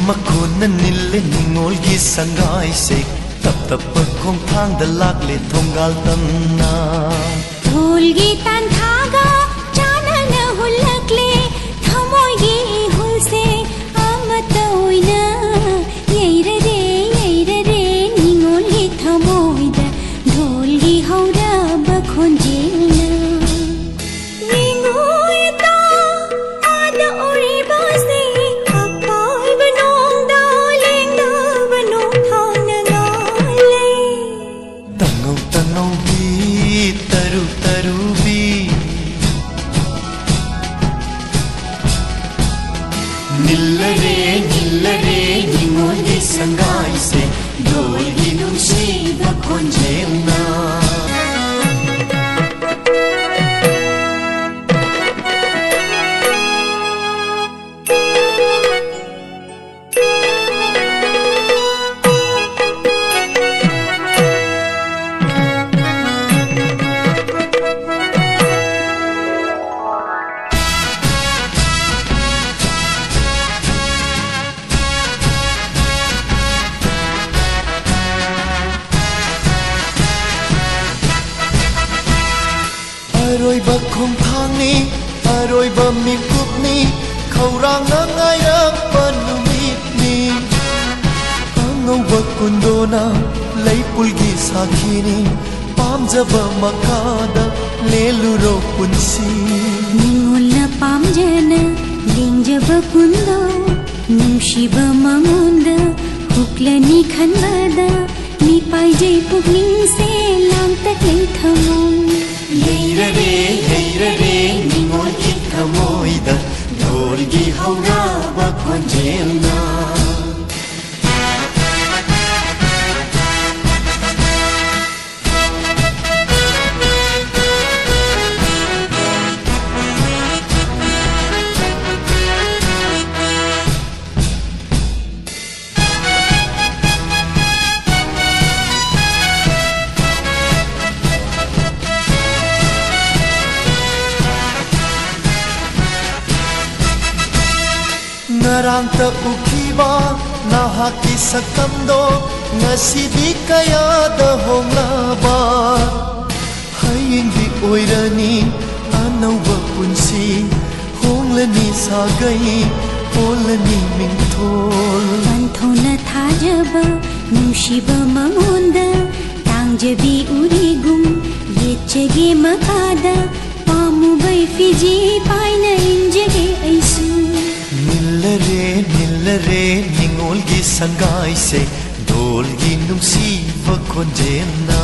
मखोन निल्ले निंगोलगी संगाई से तप तप खोंगथांग दलाकले थोंगाल तमना ढोलगी तांथागा चानन हुलकले थमोयगी हुलसे अमतोइना येइरे निंगोलगी थमोइदा ढोलगी हौरा बखोंजेना निंगोइता आदा ओरे बासे अपाय बनोंदा लेंदा बनो थांगनाले तंगौ तंगौ भी तरु तरु भी निल्लरे निंगोलगी संगाई से ढोलगी नुंसी बखोंजेना अरोइबा खोंगथांगनी अरोइबा मिकुपनी खौरांग नांगायरक्पा नुमितनी अङौबा कुंदोना लैपुलगी साखीनी पामजबा मखादा लेलुरो पुंसी निंगोलना पामजना लिंजबा कुंदो नुंशिबा मंगोंदा हुक्लनी खनबदा नि पाइजे पुगनिंगसे लांगतक थमों येइरे निंगोलगी थमोइदा ढोलगी Howrah बखोंजेना Narangta ukiba nahaki sakamdo ngasidi kaya da honglaba hayingdi oirani anauba punsi honglani sagai olani mingthol banthona thajaba nushiba mangonda tangjabi urigum yechege makada pamubai fiji paina injege aisu निल्लरे निंगोलगी Sangai से ढोलगी नुंसी बखोंजेना